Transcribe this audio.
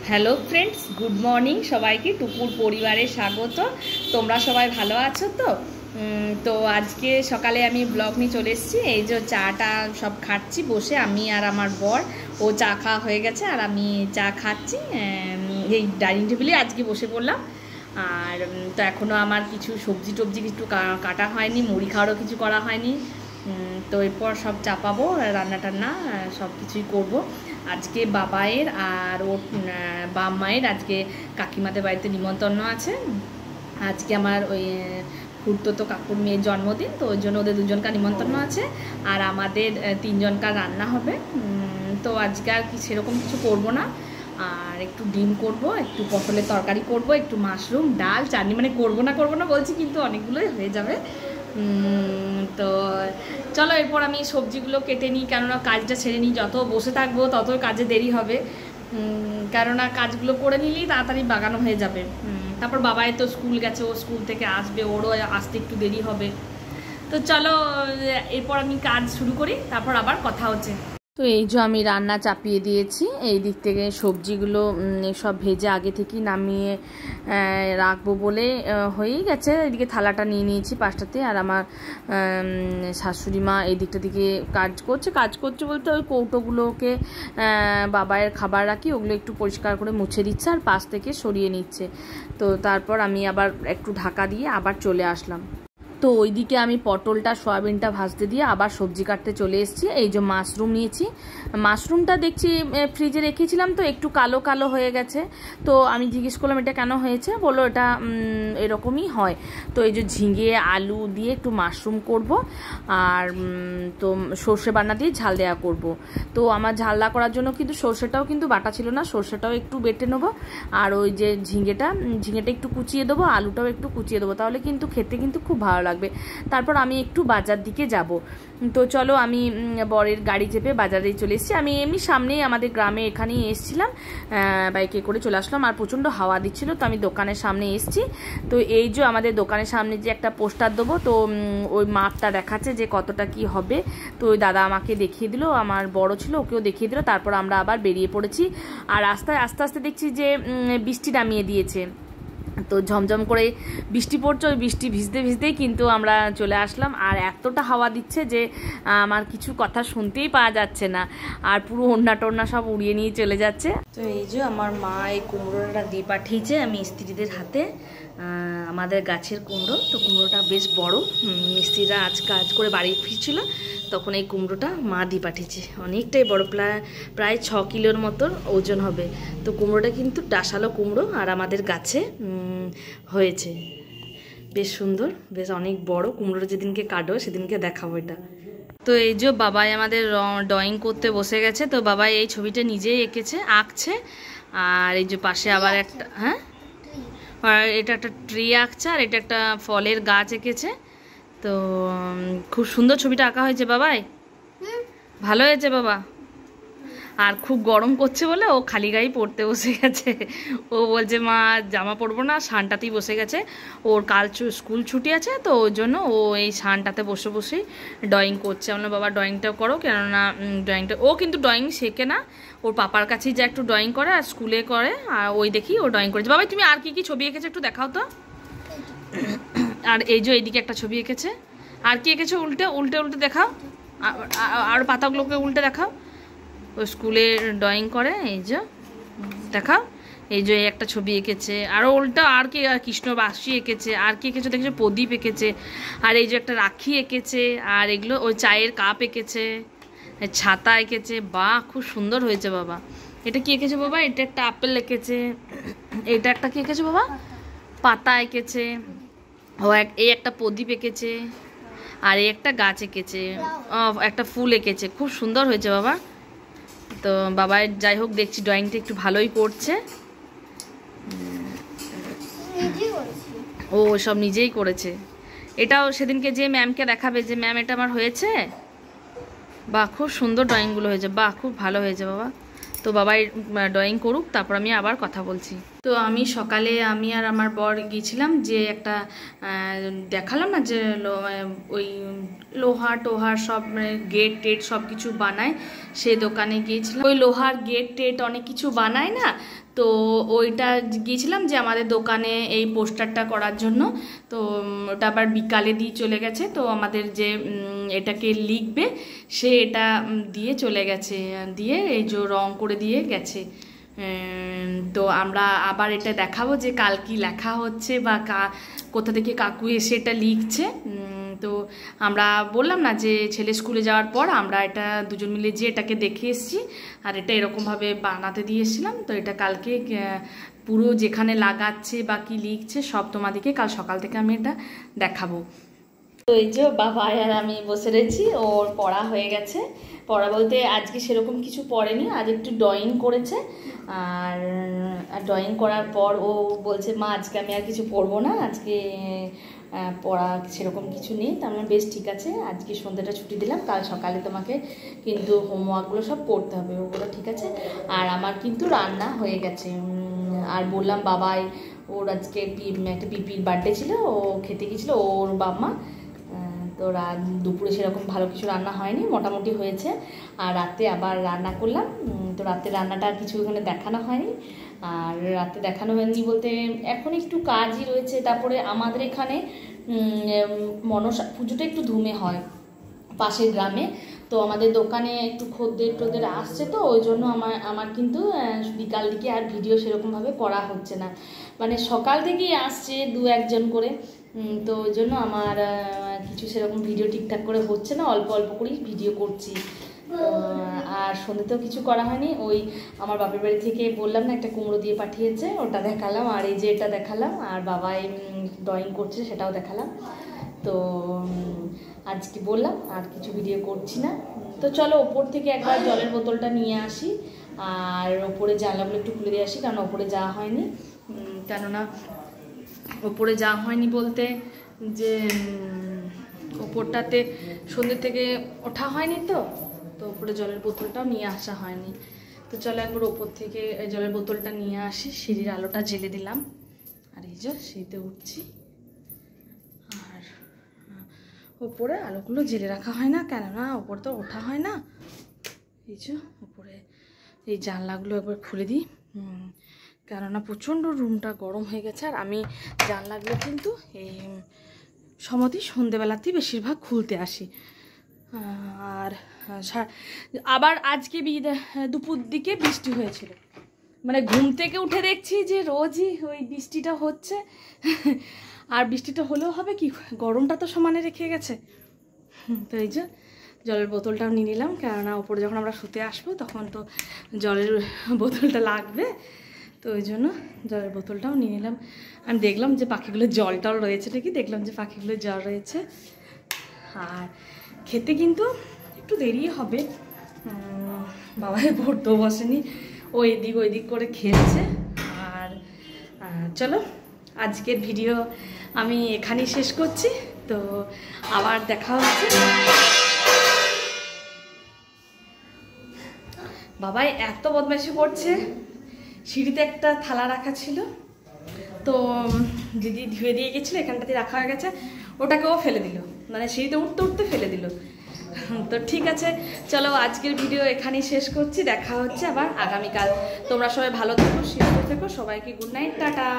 Hello friends, good morning সবাইকে। টুকুর পরিবারে স্বাগত। তোমরা সবাই ভালো আছো তো? তো আজকে সকালে আমি ব্লগ নিয়ে চলে এসেছি। এই যে চাটা সব খাচ্ছি বসে, আমি আর আমার বর। ও চা খাওয়া হয়ে গেছে আর আমি চা খাচ্ছি এই ডাইনিং টেবিলে আজকে বসে পড়লাম। আর তো এখনও আমার কিছু সবজি টবজি কিছু কাটা হয়নি, মুড়ি খাওয়ারও কিছু করা হয়নি। তো এরপর সব চাপাবো, রান্না টান্না সব কিছুই করবো। আজকে বাবায়ের আর ওর বাপ মায়ের আজকে কাকিমাদের বাড়িতে নিমন্ত্রণ আছে। আজকে আমার ওই খুড়তো কাকুর মেয়ের জন্মদিন, তো ওই জন্য ওদের দুজনকার নিমন্ত্রণ আছে আর আমাদের তিনজনকার রান্না হবে। তো আজকে আর কি সেরকম কিছু করবো না, আর একটু ডিম করব, একটু পটলের তরকারি করব, একটু মাশরুম ডাল চাটনি, মানে করবো না বলছি কিন্তু অনেকগুলোই হয়ে যাবে। তো চলো এরপর আমি সবজিগুলো কেটে নিই, কেননা কাজটা ছেড়ে নিই। যত বসে থাকবো তত কাজে দেরি হবে, কেননা কাজগুলো করে নিলেই তাড়াতাড়ি বাগানো হয়ে যাবে। তারপর বাবাই তো স্কুল গেছে, ও স্কুল থেকে আসবে, ওরও আসতে একটু দেরি হবে। তো চলো এরপর আমি কাজ শুরু করি, তারপর আবার কথা হচ্ছে। তো এই যে আমি রান্না চাপিয়ে দিয়েছি, এই দিক থেকে সবজিগুলো সব ভেজে আগে থেকেই নামিয়ে রাখবো বলে হয়েই গেছে। এদিকে থালাটা নিয়ে নিয়েছি পাশটাতে, আর আমার শাশুড়ি মা এই দিকটা থেকে কাজ করছে বলতে ওই কৌটোগুলোকে বাবায়ের খাবার রাখি, ওগুলো একটু পরিষ্কার করে মুছে দিচ্ছে আর পাশ থেকে সরিয়ে নিচ্ছে। তো তারপর আমি আবার একটু ঢাকা দিয়ে আবার চলে আসলাম। তো ওইদিকে আমি পটলটা সয়াবিনটা ভাজতে দিয়ে আবার সবজি কাটতে চলে এসেছি। এই যে মাশরুম নিয়েছি, মাশরুমটা দেখছি ফ্রিজে রেখেছিলাম তো একটু কালো কালো হয়ে গেছে। তো আমি জিজ্ঞেস করলাম এটা কেন হয়েছে, বললো এটা এরকমই হয়। তো এই যে ঝিঙে আলু দিয়ে একটু মাশরুম করব, আর তো সর্ষে বাটা দিয়ে ঝাল দেওয়া করব। তো আমার ঝাল দেওয়া করার জন্য কিন্তু সর্ষেটাও কিন্তু বাটা ছিল না, সর্ষেটাও একটু বেটে নেবো, আর ওই যে ঝিঙেটা একটু কুচিয়ে দেবো, আলুটাও একটু কুচিয়ে দেবো, তাহলে কিন্তু খেতে কিন্তু খুব ভালো লাগবে। তারপর আমি একটু বাজার দিকে যাব। তো চলো আমি বরের গাড়ি চেপে বাজারে চলে এসেছি। আমি এমনি সামনেই আমাদের গ্রামে এখানেই এসেছিলাম, বাইকে করে চলে আসলাম, আর প্রচণ্ড হাওয়া দিচ্ছিল, তো আমি দোকানের সামনে এসেছি। তো এই যে আমাদের দোকানের সামনে যে একটা পোস্টার দেবো, তো ওই মাপটা দেখাচ্ছে যে কতটা কি হবে। তো ওই দাদা আমাকে দেখিয়ে দিল, আমার বড় ছিল ওকেও দেখিয়ে দিল। তারপর আমরা আবার বেরিয়ে পড়েছি, আর রাস্তায় আস্তে আস্তে দেখছি যে বৃষ্টি নামিয়ে দিয়েছে। তো ঝমঝম করে বৃষ্টি পড়ছে, ওই বৃষ্টি ভিজতে ভিজতেই কিন্তু আমরা চলে আসলাম। আর এতটা হাওয়া দিচ্ছে যে আমার কিছু কথা শুনতেই পাওয়া যাচ্ছে না, আর পুরো ওড়না টোড়না সব উড়িয়ে নিয়ে চলে যাচ্ছে। তো এই যে আমার মা এই কুমড়োটা দিয়ে পাঠিয়েছে আমি মিস্ত্রিদের হাতে, আমাদের গাছের কুমড়ো। তো কুমড়োটা বেশ বড়, মিস্ত্রিরা আজ কাজ করে বাড়ি ফিরছিল তখন এই কুমড়োটা মা দিয়ে পাঠিয়েছে, অনেকটাই বড়, প্রায় 6 কিলোর মতন ওজন হবে। তো কুমড়োটা কিন্তু ডাসালো কুমড়ো, আর আমাদের গাছে হয়েছে বেশ সুন্দর, বেশ অনেক বড়। কুমড়োটা যেদিনকে কাটবো সেদিনকে দেখাবো এটা। তো এই যে বাবাই আমাদের ড্রয়িং করতে বসে গেছে। তো বাবাই এই ছবিটা নিজেই আঁকছে, আর এই যে পাশে আবার একটা এটা একটা ট্রি আঁকছে, আর এটা একটা ফলের গাছ এঁকেছে। তো খুব সুন্দর ছবিটা আঁকা হয়েছে বাবাই, ভালো হয়েছে বাবা। আর খুব গরম করছে বলে ও খালি গায়ে পড়তে বসে গেছে। ও বলছে মা জামা পরবো না, শানটাতেই বসে গেছে। ওর কাল স্কুল ছুটি আছে, তো ওর জন্য ও এই শানটাতে বসে বসেই ড্রয়িং করছে। আমরা বাবা ড্রয়িংটাও করো, কেননা ড্রয়িংটা ও কিন্তু ড্রয়িং শেখে না, ওর পাপার কাছেই যা একটু ড্রয়িং করে আর স্কুলে করে, আর ওই দেখি ও ড্রয়িং করেছে। বাবা তুমি আর কি ছবি এঁকেছো একটু দেখাও তো। আর এই যে এইদিকে একটা ছবি এঁকেছে, আর কি এঁকেছো উল্টে উল্টে উল্টে দেখাও, আর পাতাগুলোকে উল্টে দেখাও। ও স্কুলে ড্রয়িং করে, এই যে দেখাও। এই যে একটা ছবি এঁকেছে, আরও উল্টা আর কি কৃষ্ণ বাসি এঁকেছে, আর কি এঁকেছে দেখেছো, প্রদীপ এঁকেছে, আর এই যে একটা রাখি এঁকেছে, আর এগুলো ওই চায়ের কাপ এঁকেছে, ছাতা এঁকেছে। বাহ খুব সুন্দর হয়েছে বাবা। এটা কি এঁকেছে বাবা, এটা একটা আপেল এঁকেছে, এটা একটা কি এঁকেছে বাবা, পাতা এঁকেছে, এই একটা প্রদীপ এঁকেছে, আর এই একটা গাছ এঁকেছে, একটা ফুল এঁকেছে। খুব সুন্দর হয়েছে বাবা। তো বাবা যাই হোক দেখছি ড্রয়িংটা একটু ভালোই করছে, ও সব নিজেই করেছে। এটাও সেদিনকে যে ম্যামকে দেখাবে যে ম্যাম এটা আমার হয়েছে। বাহ খুব সুন্দর ড্রয়িংগুলো হয়েছে, বাহ খুব ভালো হয়েছে বাবা। তো বাবাই ড্রয়িং করুক, তারপর আমি আবার কথা বলছি। তো আমি সকালে আমি আর আমার বর গিয়েছিলাম যে একটা দেখালাম না যে ওই লোহার টোহার সব গেট টেট সব কিছু বানায়, সে দোকানে গিয়েছিলাম। ওই লোহার গেট টেট অনেক কিছু বানায় না, তো ওইটা গিয়েছিলাম যে আমাদের দোকানে এই পোস্টারটা করার জন্য। তো ওটা আবার বিকালে দিয়ে চলে গেছে। তো আমাদের যে এটাকে লিখবে সে এটা দিয়ে চলে গেছে, দিয়ে এই যে রং করে দিয়ে গেছে। তো আমরা আবার এটা দেখাবো যে কাল কি লেখা হচ্ছে বা কোথা থেকে কাকু এসে এটা লিখছে। তো আমরা বললাম না যে ছেলে স্কুলে যাওয়ার পর আমরা এটা দুজন মিলে যে এটাকে দেখে এসেছি, আর এটা এরকমভাবে বানাতে দিয়ে এসেছিলাম। তো এটা কালকে পুরো যেখানে লাগাচ্ছে বা কি লিখছে সব তোমাদেরকে কাল সকাল থেকে আমি এটা দেখাবো। তো এই যে বাবা আর আমি বসে রয়েছি, ওর পড়া হয়ে গেছে। পড়া বলতে আজকে সেরকম কিছু পড়েনি, আজ একটু ড্রয়িং করেছে। আর ড্রয়িং করার পর ও বলছে মা আজকে আমি আর কিছু পড়বো না, আজকে পড়া সেরকম কিছু নেই। তার মানে বেশ ঠিক আছে, আজকে সন্ধ্যাটা ছুটি দিলাম, কাল সকালে তোমাকে কিন্তু হোমওয়ার্কগুলো সব করতে হবে, ওগুলো ঠিক আছে। আর আমার কিন্তু রান্না হয়ে গেছে। আর বললাম বাবাই ওর আজকে একটা পিপির বার্থডে ছিল, ও খেতে গিয়েছিলো ওর বাবা। তো দুপুরে সেরকম ভালো কিছু রান্না হয়নি, মোটামুটি হয়েছে। আর রাতে আবার রান্না করলাম। তো রাতে রান্নাটা আর কিছু এখানে দেখানো হয়নি। আর রাতে দেখানো হয়নি বলতে এখন একটু কাজই রয়েছে। তারপরে আমাদের এখানে মনসা পুজোটা একটু ধুমে হয় পাশের গ্রামে। তো আমাদের দোকানে একটু খদ্দের আসছে, তো ওই জন্য আমার কিন্তু বিকাল দিকে আর ভিডিও সেরকমভাবে করা হচ্ছে না। মানে সকাল থেকেই আসছে 2-1 জন করে। তো ওই জন্য আমার কিছু সেরকম ভিডিও ঠিকঠাক করে হচ্ছে না, অল্প অল্প করেই ভিডিও করছি। আর সন্ধ্যেতেও কিছু করা হয়নি। ওই আমার বাপের বাড়ি থেকে বললাম না একটা কুমড়ো দিয়ে পাঠিয়েছে, ওটা দেখালাম। আর এই যে এটা দেখালাম। আর বাবাই ড্রয়িং করছে সেটাও দেখালাম। তো আজকে বললাম আর কিছু ভিডিও করছি না। তো চলো ওপর থেকে একবার জলের বোতলটা নিয়ে আসি, আর ওপরে জানলাগুলো একটু খুলে দিয়ে আসি, কারণ ওপরে যাওয়া হয়নি। কেননা ওপরে যাওয়া হয়নি বলতে যে ওপরটাতে সন্ধ্যে থেকে ওঠা হয়নি, তো ওপরে জলের বোতলটাও নিয়ে আসা হয়নি। তো চলো একবার ওপর থেকে জলের বোতলটা নিয়ে আসি। সিঁড়ির আলোটা জ্বেলে দিলাম, আর এই যে সিঁড়িতে উঠছি। আর ওপরে আলোগুলো জ্বেলে রাখা হয় না, কেননা ওপর তো ওঠা হয় না। এই যে ওপরে এই জানলাগুলো একবার খুলে দিই, কেননা প্রচণ্ড রুমটা গরম হয়ে গেছে। আর আমি জানলাগুলো কিন্তু এই সমতি সন্ধেবেলাতেই বেশিরভাগ খুলতে আসি। আর আবার আজকে দুপুর দিকে বৃষ্টি হয়েছিল, মানে ঘুম থেকে উঠে দেখছি যে রোজই ওই বৃষ্টিটা হচ্ছে। আর বৃষ্টিটা হলেও হবে কি, গরমটা তো সমানে রেখে গেছে। তো এই যে জলের বোতলটাও নিয়ে নিলাম, কেননা ওপরে যখন আমরা শুতে আসবো তখন তো জলের বোতলটা লাগবে। তো ওই জন্য জলের বোতলটাও নিয়ে নিলাম। আমি দেখলাম যে পাখিগুলোর জল টল রয়েছে নাকি, দেখলাম যে পাখিগুলোর জল রয়েছে। আর খেতে কিন্তু একটু দেরি হবে, বাবাই পড়তেও বসেনি, ও এদিক ওইদিক করে খেলছে। আর চলো আজকের ভিডিও আমি এখানেই শেষ করছি। তো আবার দেখা হচ্ছে। বাবাই এত বদমাইশি করছে, সিঁড়িতে একটা থালা রাখা ছিল, তো দিদি ধুয়ে দিয়ে গেছিলো, এখানটাতে রাখা হয়ে গেছে, ওটাকেও ফেলে দিল, মানে সিঁড়িতে উঠতে উঠতে ফেলে দিল। তো ঠিক আছে, চলো আজকের ভিডিও এখানেই শেষ করছি। দেখা হচ্ছে আবার আগামীকাল। তোমরা সবাই ভালো থেকো, সুস্থ থেকো, সবাইকে গুড নাইট, টাটা।